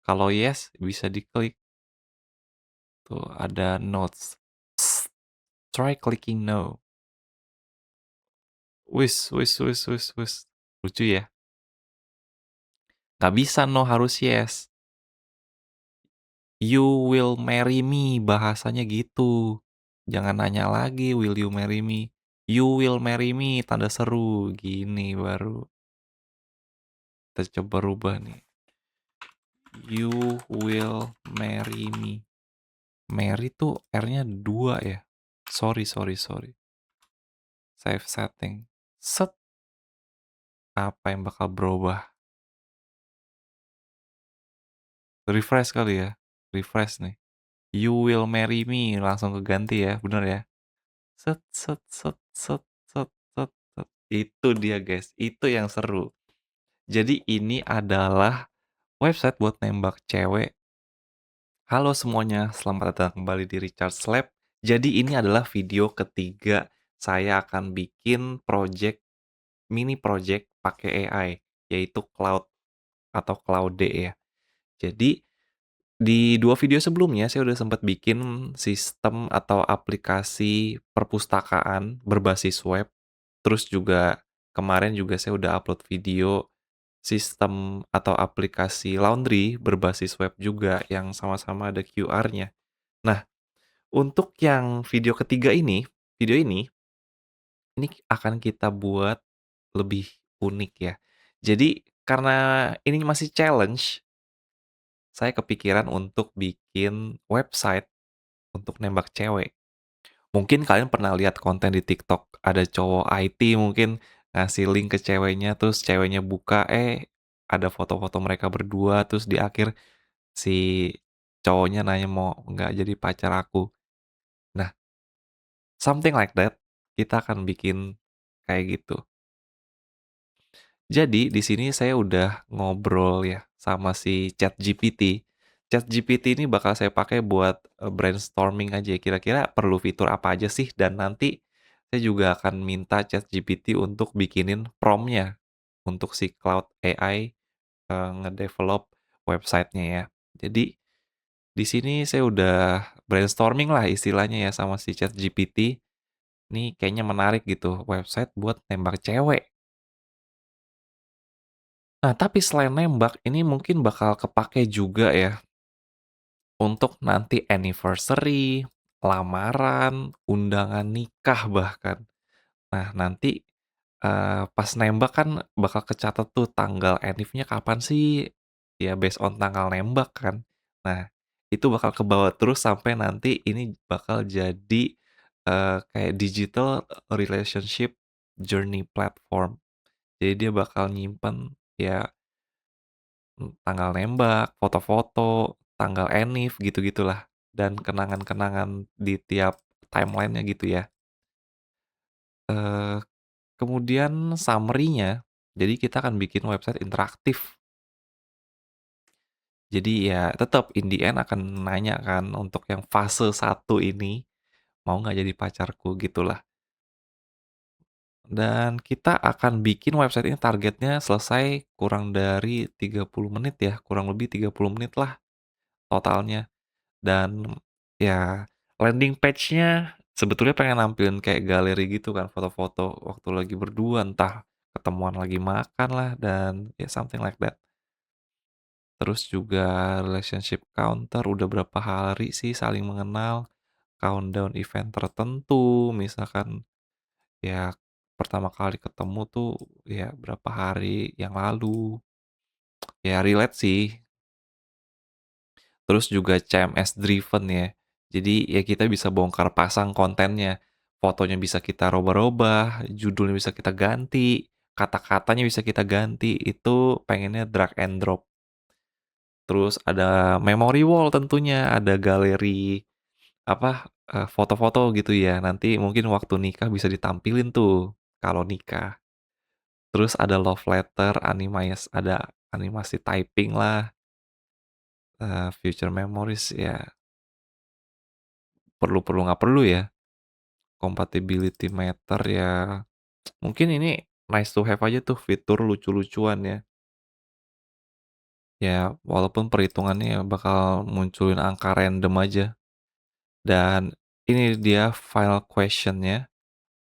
Kalau yes bisa diklik, tuh ada notes. Try clicking no. Wis wis wis wis wis. Lucu ya? Nggak bisa no, harus yes. You will marry me, bahasanya gitu. Jangan nanya lagi, will you marry me? You will marry me, tanda seru. Gini baru. Kita coba rubah nih. You will marry me. Marry tuh R-nya 2 ya. Sorry, sorry, sorry. Save setting. Set. Apa yang bakal berubah? Refresh kali ya. Refresh nih. You will marry me. Langsung keganti ya. Bener ya. Set, set, set, set, set, set, set. Itu dia guys. Itu yang seru. Jadi ini adalah website buat nembak cewek. Halo semuanya, selamat datang kembali di Richard's Lab. Jadi ini adalah video ketiga saya akan bikin mini project pakai AI, yaitu Claude atau Claude ya. Jadi di 2 video sebelumnya saya udah sempat bikin sistem atau aplikasi perpustakaan berbasis web. Terus juga kemarin juga saya udah upload video sistem atau aplikasi laundry berbasis web juga yang sama-sama ada QR-nya. Nah, untuk yang video ini akan kita buat lebih unik ya. Jadi karena ini masih challenge, saya kepikiran untuk bikin website untuk nembak cewek. Mungkin kalian pernah lihat konten di TikTok, ada cowok IT mungkin ngasih link ke ceweknya, terus ceweknya buka, ada foto-foto mereka berdua, terus di akhir si cowoknya nanya, "Mau nggak jadi pacar aku?" Nah, something like that, kita akan bikin kayak gitu. Jadi di sini saya udah ngobrol ya sama si ChatGPT. ChatGPT ini bakal saya pakai buat, brainstorming aja ya, kira-kira perlu fitur apa aja sih, dan nanti saya juga akan minta ChatGPT untuk bikinin prompt-nya untuk si Claude AI, ngedevelop website-nya ya. Jadi di sini saya udah brainstorming lah istilahnya ya sama si ChatGPT, ini kayaknya menarik gitu, website buat nembak cewek. Nah, tapi selain nembak, ini mungkin bakal kepake juga ya untuk nanti anniversary, lamaran, undangan nikah bahkan. Nah, nanti, pas nembak kan bakal kecatat tuh tanggal enif-nya kapan sih, ya based on tanggal nembak kan. Nah, itu bakal kebawa terus sampai nanti ini bakal jadi, kayak digital relationship journey platform. Jadi dia bakal nyimpen ya tanggal nembak, foto-foto, tanggal enif, gitu-gitulah, dan kenangan-kenangan di tiap timeline-nya gitu ya. Eee, Kemudian summary-nya, jadi kita akan bikin website interaktif. Jadi ya tetap in the end akan nanya kan untuk yang fase 1 ini, "Mau nggak jadi pacarku?" Gitulah. Dan kita akan bikin website ini targetnya selesai kurang dari 30 menit ya, kurang lebih 30 menit lah totalnya. Dan, ya landing page-nya sebetulnya pengen nampilin kayak galeri gitu kan, foto-foto waktu lagi berdua, entah ketemuan lagi makan lah, dan ya something like that. Terus juga relationship counter, udah berapa hari sih saling mengenal, countdown event tertentu, misalkan ya pertama kali ketemu tuh ya berapa hari yang lalu, ya relate sih. Terus juga CMS driven ya. Jadi ya kita bisa bongkar pasang kontennya. Fotonya bisa kita robah-robah, judulnya bisa kita ganti, kata-katanya bisa kita ganti. Itu pengennya drag and drop. Terus ada memory wall tentunya, ada galeri apa, foto-foto gitu ya. Nanti mungkin waktu nikah bisa ditampilin tuh kalau nikah. Terus ada love letter, ada animasi typing lah, future memories ya perlu nggak perlu ya. Compatibility matter ya, mungkin ini nice to have aja tuh fitur lucu-lucuan ya. Ya, walaupun perhitungannya bakal munculin angka random aja. Dan ini dia final question-nya,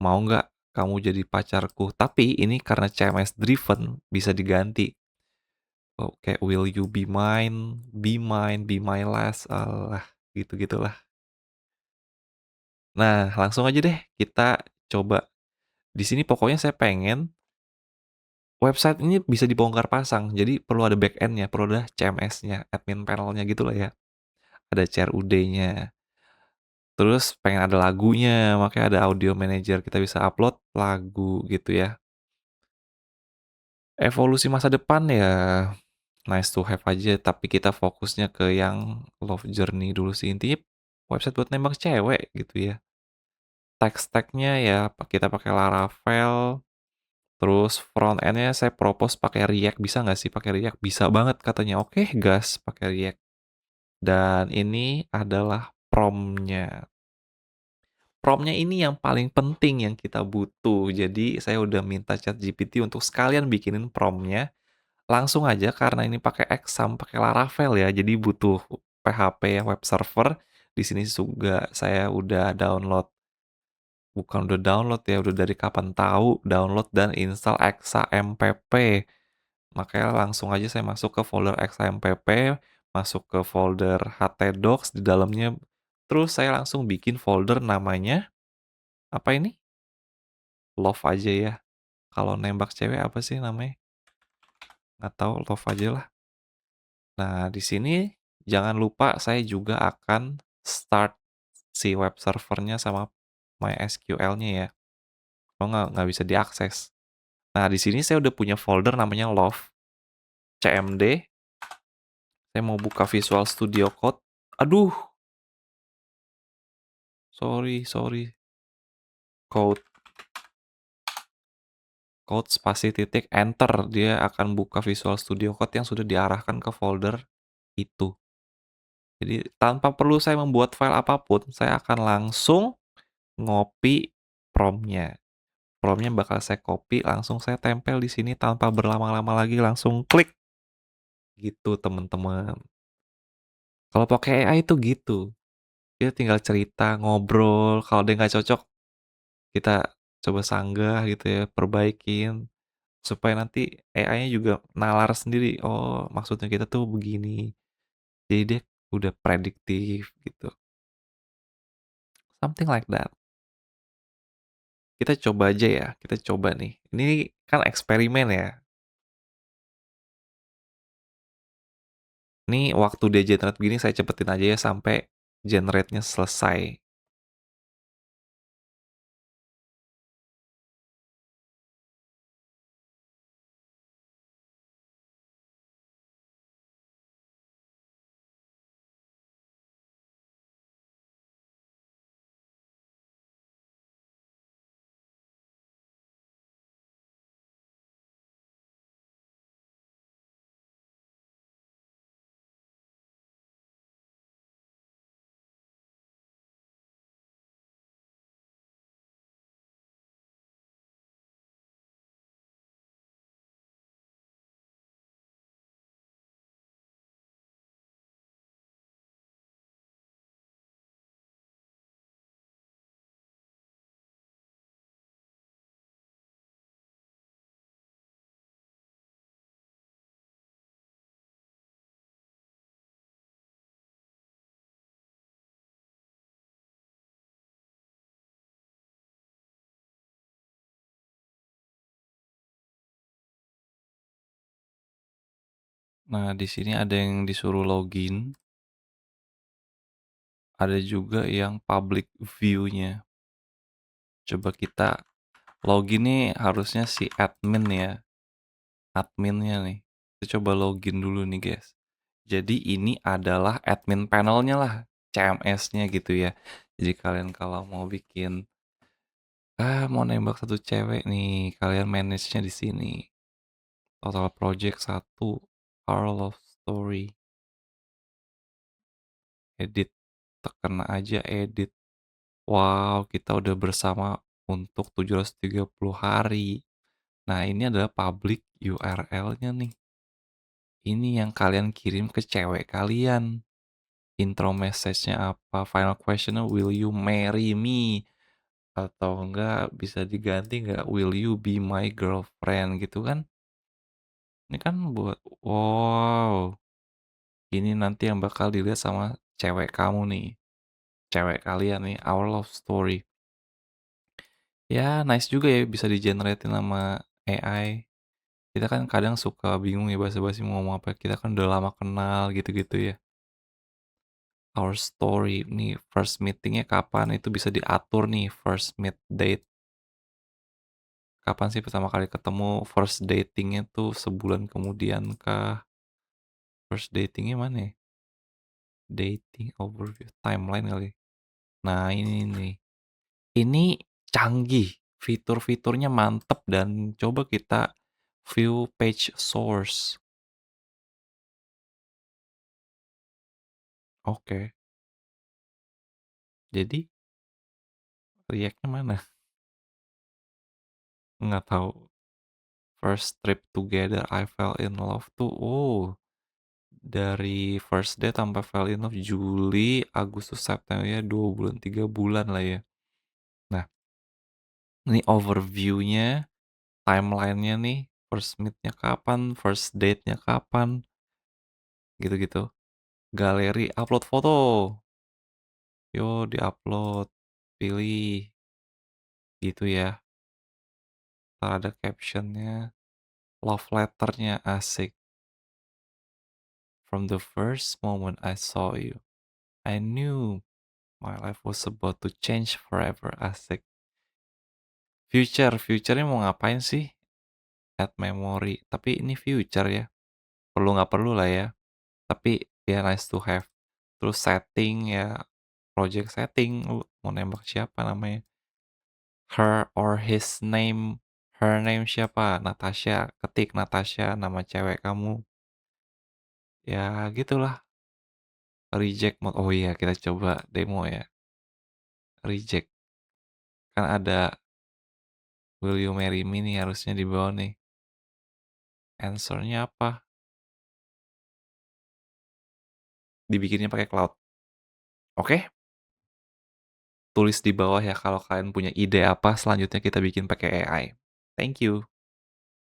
"Mau nggak kamu jadi pacarku?" Tapi ini karena CMS driven bisa diganti. Oh, kayak, "Will you be mine, be my last," alah, gitu-gitulah. Nah, langsung aja deh kita coba. Di sini pokoknya saya pengen website ini bisa dibongkar pasang, jadi perlu ada back-end-nya, perlu ada CMS-nya, admin panel-nya gitulah ya. Ada CRUD-nya, terus pengen ada lagunya, makanya ada audio manager, kita bisa upload lagu gitu ya. Evolusi masa depan ya nice to have aja, tapi kita fokusnya ke yang love journey dulu sih. Intinya website buat nembak cewek gitu ya. Tag-tagnya ya kita pakai Laravel, terus front end-nya saya propose pakai React, bisa nggak sih pakai React? Bisa banget katanya, oke gas pakai React. Dan ini adalah prompt-nya. Prompt-nya ini yang paling penting yang kita butuh. Jadi saya udah minta ChatGPT untuk sekalian bikinin prompt-nya. Langsung aja karena ini pakai Exam, pakai Laravel ya, jadi butuh PHP web server. Di sini juga saya udah download, bukan udah download ya, udah dari kapan tahu download dan install XAMPP. Makanya langsung aja saya masuk ke folder XAMPP, masuk ke folder htdocs di dalamnya, terus saya langsung bikin folder namanya apa ini? Love aja ya. Kalau nembak cewek apa sih namanya? Nggak tahu, love aja lah. Nah, di sini jangan lupa saya juga akan start si web servernya sama MySQL-nya ya. Kalau nggak bisa diakses. Nah, di sini saya udah punya folder namanya love cmd. Saya mau buka Visual Studio Code. Aduh, sorry. Code, code spasi titik enter. Dia akan buka Visual Studio Code yang sudah diarahkan ke folder itu. Jadi tanpa perlu saya membuat file apapun, saya akan langsung ngopi prompt-nya. Prompt-nya bakal saya copy, langsung saya tempel di sini tanpa berlama-lama lagi, langsung klik. Gitu teman-teman. Kalau pakai AI itu gitu. Kita tinggal cerita, ngobrol, kalau dia nggak cocok, kita coba sanggah gitu ya, perbaikin. Supaya nanti AI-nya juga nalar sendiri, oh maksudnya kita tuh begini. Jadi dia udah prediktif gitu. Something like that. Kita coba aja ya, kita coba nih. Ini kan eksperimen ya. Ini waktu dia generate begini saya cepetin aja ya sampai generate-nya selesai. Nah, di sini ada yang disuruh login, ada juga yang public view-nya. Coba kita login nih harusnya si admin ya, adminnya nih. Kita coba login dulu nih guys. Jadi ini adalah admin panelnya lah, CMS-nya gitu ya. Jadi kalian kalau mau bikin, mau nembak satu cewek nih, kalian manage-nya di sini. Total project 1, Our Love Story, edit, tekan aja edit. Wow, kita udah bersama untuk 730 hari. Nah, ini adalah public URL-nya nih. Ini yang kalian kirim ke cewek kalian. Intro message-nya apa, final question-nya, "Will you marry me?" Atau enggak bisa diganti nggak, "Will you be my girlfriend?" Gitu kan. Ini kan buat wow, ini nanti yang bakal dilihat sama cewek kamu nih, cewek kalian nih, our love story. Ya nice juga ya bisa di-generate-in sama AI. Kita kan kadang suka bingung ya basa-basi mau ngomong apa, kita kan udah lama kenal gitu-gitu ya. Our story nih, first meeting-nya kapan, itu bisa diatur nih, first meet date. Kapan sih pertama kali ketemu, first dating-nya tuh sebulan kemudian kah? First dating-nya mana ya? Dating overview, timeline kali. Nah ini nih, ini canggih, fitur-fiturnya mantep dan coba kita view page source. Oke, jadi React-nya mana? Nggak tahu. First trip together I fell in love tuh, oh, dari first date sampai fell in love Juli, Agustus, September ya 2 bulan, 3 bulan lah ya. Nah, ini overview-nya, timeline-nya nih, first meet-nya kapan, first date-nya kapan, gitu-gitu. Galeri upload foto, yo di-upload, pilih, gitu ya. Entar ada caption-nya, love letter-nya, asik. From the first moment I saw you, I knew my life was about to change forever, asik. Future-nya mau ngapain sih? Add memory, tapi ini future ya, perlu nggak perlu lah ya, tapi ya nice to have. Terus setting ya, project setting, lu mau nembak siapa namanya, her or his name, her name siapa, Natasha, ketik Natasha, nama cewek kamu. Ya gitulah, reject mode, oh iya kita coba demo ya, reject. Kan ada will you marry me nih harusnya di bawah nih, answer-nya apa, dibikinnya pakai Claude. Oke? Tulis di bawah ya kalau kalian punya ide apa selanjutnya kita bikin pakai AI. Thank you.